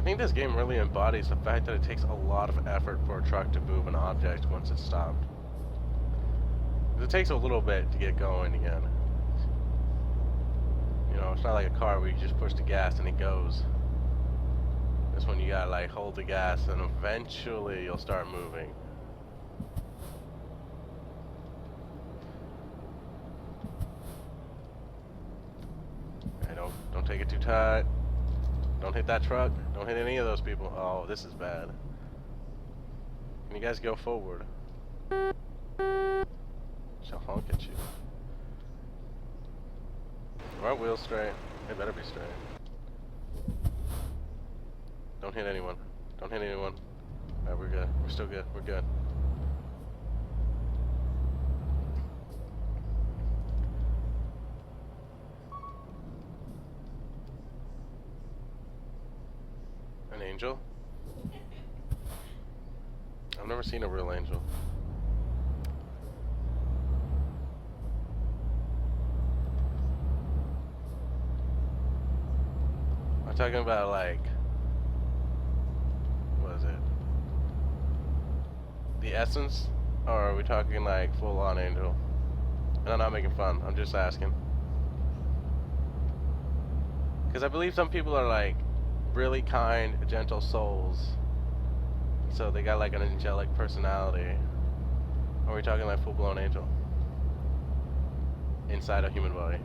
think this game really embodies the fact that it takes a lot of effort for a truck to move an object once it's stopped. It takes a little bit to get going again. You know, it's not like a car where you just push the gas and it goes. This one you gotta like hold the gas and eventually you'll start moving. Hey, don't take it too tight. Don't hit that truck. Don't hit any of those people. Oh, this is bad. Can you guys go forward? She'll honk at you. Are our wheels straight? They better be straight. Don't hit anyone. Don't hit anyone. Alright, we're good. We're still good. We're good. An angel? I've never seen a real angel. I'm talking about like, what is it? The essence? Or are we talking like full on angel? And I'm not making fun, I'm just asking. Because I believe some people are like really kind, gentle souls. So they got like an angelic personality. Or are we talking like full blown angel? Inside a human body.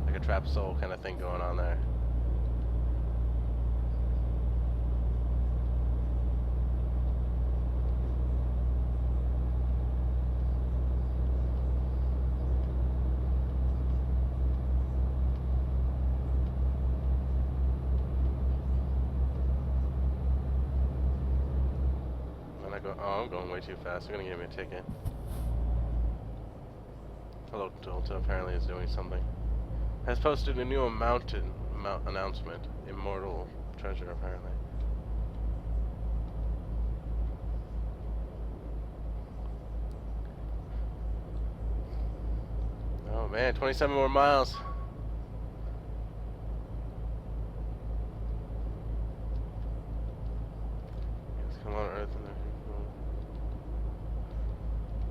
Like a trapped soul kind of thing going on there. Oh, I'm going way too fast. They're gonna give me a ticket. Hello, Delta apparently is doing something. Has posted a new announcement. Immortal treasure, apparently. Oh man, 27 more miles. Yes, come on, Earth.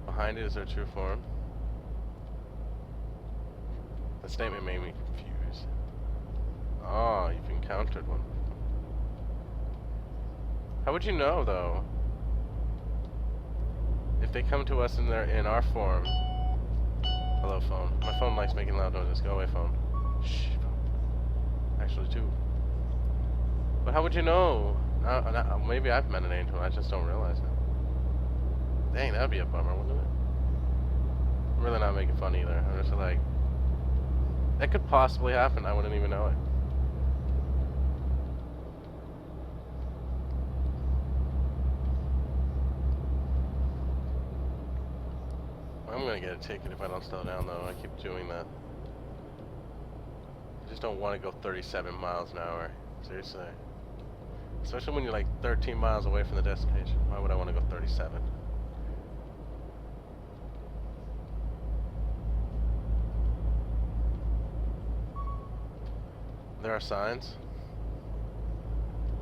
Behind it is their true form. That statement made me confused. Oh, you've encountered one. How would you know, though? If they come to us in our form. Hello, phone. My phone likes making loud noises. Go away, phone. Shh, phone. Actually, two. But how would you know? Maybe I've met an angel. I just don't realize it. Dang, that'd be a bummer, wouldn't it? I'm really not making fun either. I'm just like, that could possibly happen. I wouldn't even know it. I'm gonna get a ticket if I don't slow down, though. I keep doing that. I just don't want to go 37 miles an hour. Seriously. Especially when you're like 13 miles away from the destination. Why would I want to go 37? There are signs.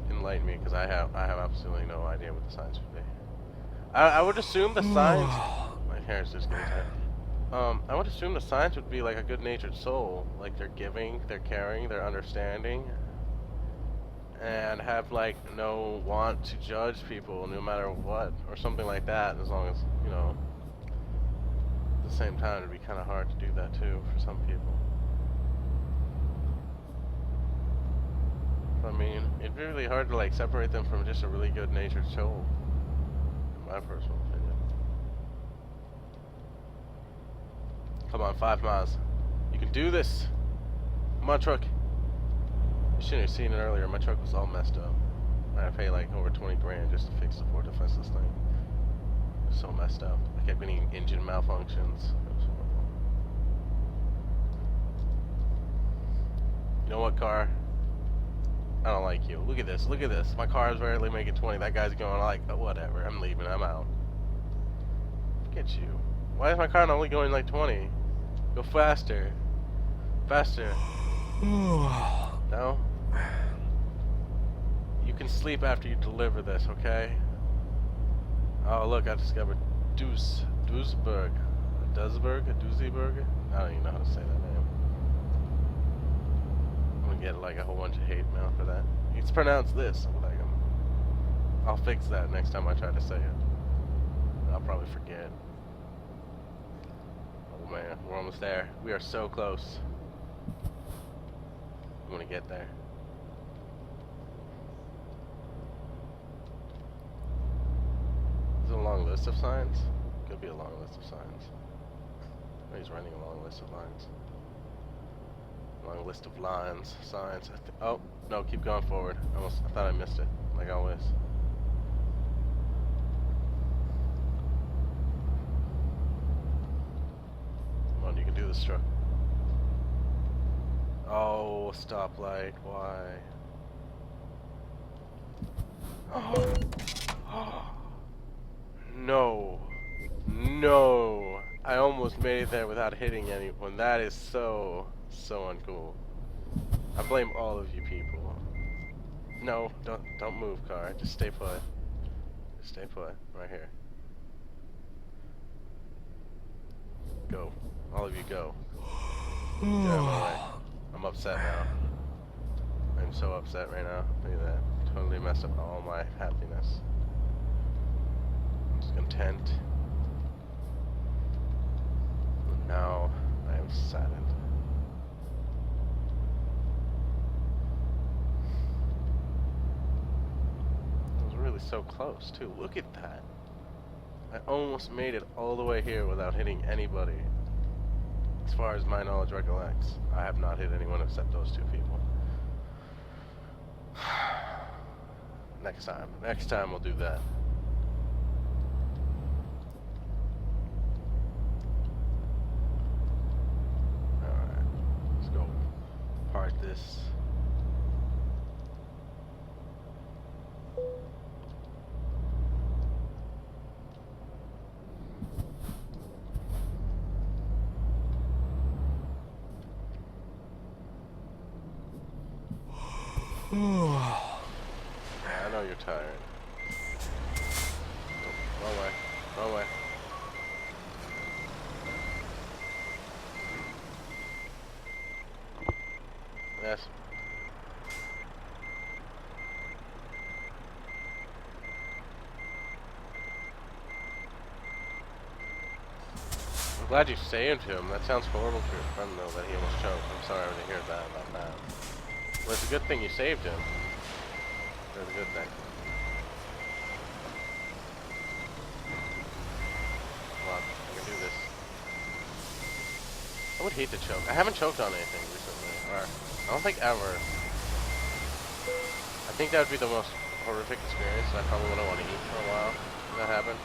Enlighten me, because I have absolutely no idea what the signs would be. I would assume the signs. My hair is just getting tight. I would assume the signs would be like a good-natured soul, like they're giving, they're caring, they're understanding, and have like no want to judge people no matter what, or something like that. As long as, you know, at the same time it'd be kind of hard to do that too for some people. I mean, it'd be really hard to like separate them from just a really good-natured soul, in my personal opinion. Come on, 5 miles. You can do this. Come on, truck. You shouldn't have seen it earlier. My truck was all messed up. I had to pay like over 20 grand just to fix the port defenseless thing. It was so messed up. I kept getting engine malfunctions. It was horrible. You know what, car? I don't like you. Look at this. Look at this. My car is barely making 20. That guy's going like, oh, whatever. I'm leaving. I'm out. Look at you. Why is my car only going like 20? Go faster. Faster. No? You can sleep after you deliver this, okay? Oh, look, I discovered Duisburg. A Duisburg? I don't even know how to say that name. I'm gonna get like a whole bunch of hate mail for that. It's pronounced this. I'm like, I'll fix that next time I try to say it. I'll probably forget. Oh man, we're almost there. We are so close. I'm gonna get there. Is it a long list of signs? Could be a long list of signs. Oh, he's running a long list of lines. Long list of lines, signs. Oh, no, keep going forward. I thought I missed it, like always. Come on, you can do this, truck. Oh, stoplight, why? No. No. I almost made it there without hitting anyone. That is so uncool. I blame all of you people. No, don't move, car. Just stay put. Just stay put. Right here. Go. All of you go. Get out of my way. I'm upset now. I'm so upset right now. Look at that. Totally messed up all my happiness. I'm discontent. And now I am saddened. I was really so close too. Look at that. I almost made it all the way here without hitting anybody. As far as my knowledge recollects, I have not hit anyone except those two people. Next time we'll do that. Alright, let's go park this. I know you're tired. Go away. Go away. Yes. I'm glad you saved him. That sounds horrible for your friend, though, that he almost choked. I'm sorry to hear that about that. Well, it's a good thing you saved him. That's a good thing. Come on, I can do this. I would hate to choke. I haven't choked on anything recently. Or, I don't think ever. I think that would be the most horrific experience. I probably wouldn't want to eat for a while. Did that happen?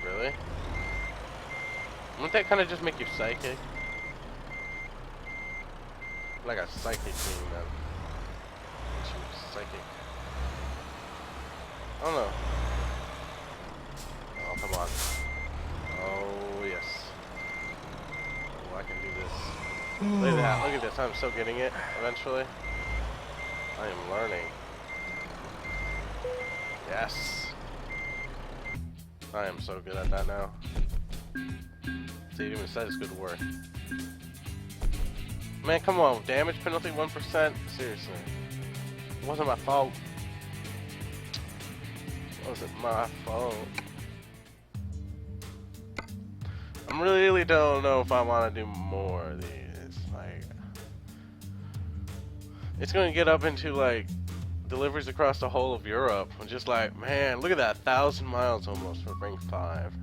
Really? Wouldn't that kind of just make you psychic? Like a psychic being then. Makes you psychic. I don't know. Oh, come on. Oh, yes. Oh, I can do this. Look at that. Look at this. I'm so getting it eventually. I am learning. Yes. I am so good at that now. See, it even says good work. Man, come on. Damage penalty 1%? Seriously. It wasn't my fault. It wasn't my fault. I really don't know if I want to do more of these. Like, it's going to get up into, like, deliveries across the whole of Europe. I'm just like, man, look at that. 1,000 miles almost for Ring 5.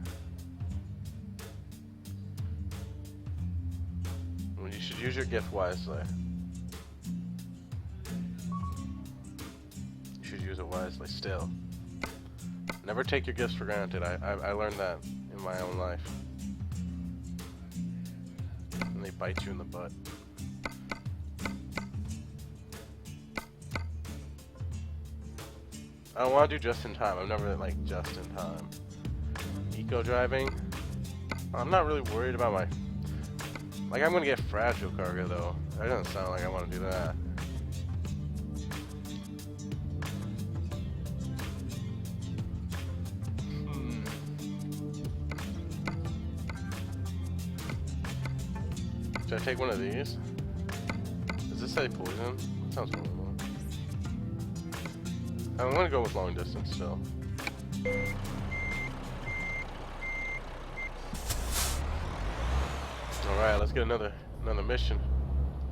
You should use your gift wisely. You should use it wisely still. Never take your gifts for granted. I learned that in my own life. And they bite you in the butt. I don't want to do just in time. I've never like just in time. Eco driving. I'm not really worried about my. Like, I'm gonna get fragile cargo though. That doesn't sound like I want to do that. Should I take one of these? Does this say poison? Sounds horrible. I'm gonna go with long distance still. Alright, let's get another mission.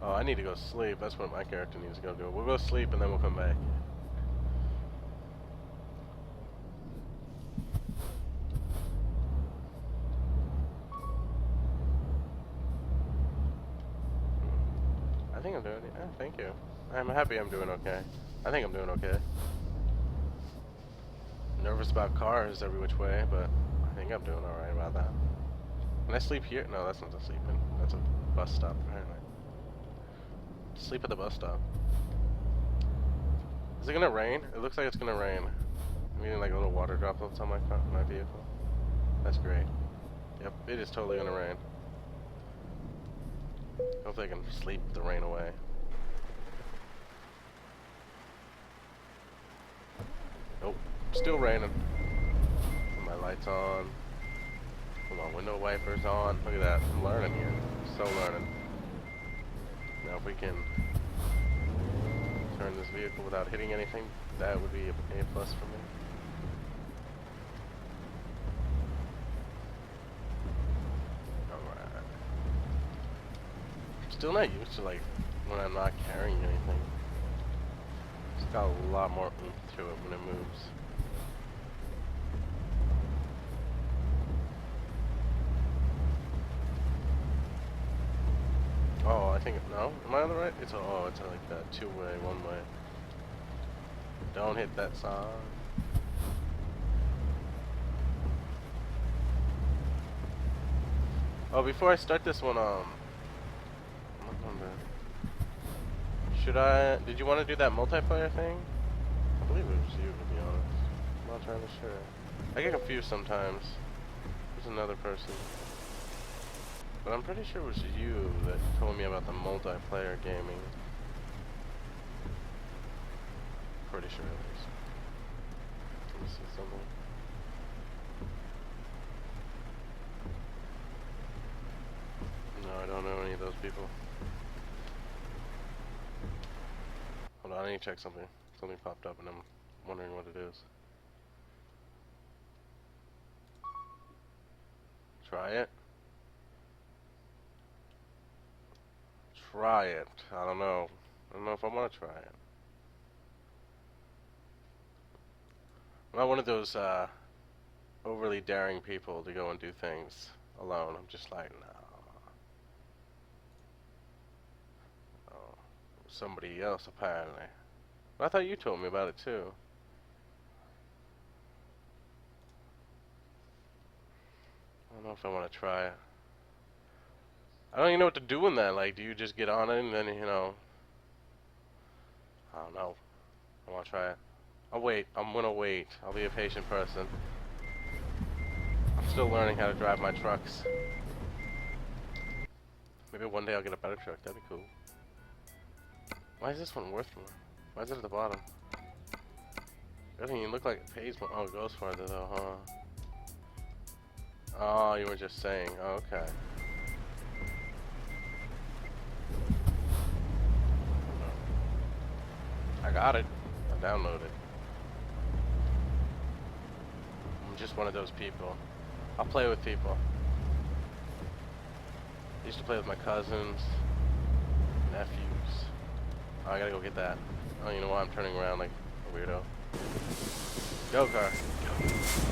Oh, I need to go sleep. That's what my character needs to go do. We'll go sleep and then we'll come back. I think I'm doing it. Yeah, thank you. I'm happy I'm doing okay. I think I'm doing okay. Nervous about cars every which way, but I think I'm doing alright about that. Can I sleep here? No, that's not a sleeping. That's a bus stop, apparently. Sleep at the bus stop. Is it gonna rain? It looks like it's gonna rain. I'm getting like a little water droplets on my vehicle. That's great. Yep, it is totally gonna rain. Hopefully I can sleep the rain away. Nope, still raining. Put my lights on. Put my window wipers on. Look at that, I'm learning here. So learning. Now if we can turn this vehicle without hitting anything, that would be a plus for me. Alright. Still not used to like when I'm not carrying anything. It's got a lot more oomph to it when it moves. Oh, I think, no? Am I on the right? It's like that two-way, one-way. Don't hit that sign. Oh, before I start this one, did you want to do that multiplayer thing? I believe it was you, to be honest. I'm not entirely sure. I get confused sometimes. There's another person. But I'm pretty sure it was you that told me about the multiplayer gaming. Pretty sure it is. Let me see something. No, I don't know any of those people. Hold on, I need to check something. Something popped up and I'm wondering what it is. Try it. Try it. I don't know. I don't know if I want to try it. I'm not one of those overly daring people to go and do things alone. I'm just like, no. Oh, somebody else apparently. But I thought you told me about it too. I don't know if I want to try it. I don't even know what to do in that. Like, do you just get on it and then, you know... I don't know. I want to try it. I'll wait. I'm gonna wait. I'll be a patient person. I'm still learning how to drive my trucks. Maybe one day I'll get a better truck. That'd be cool. Why is this one worth more? Why is it at the bottom? It doesn't even look like it pays more. Oh, it goes farther though, huh? Oh, you were just saying. Oh, okay. I got it. I downloaded. I'm just one of those people. I'll play with people. I used to play with my cousins, nephews. Oh, I gotta go get that. Oh, you know what? I'm turning around like a weirdo. Go, car. Go.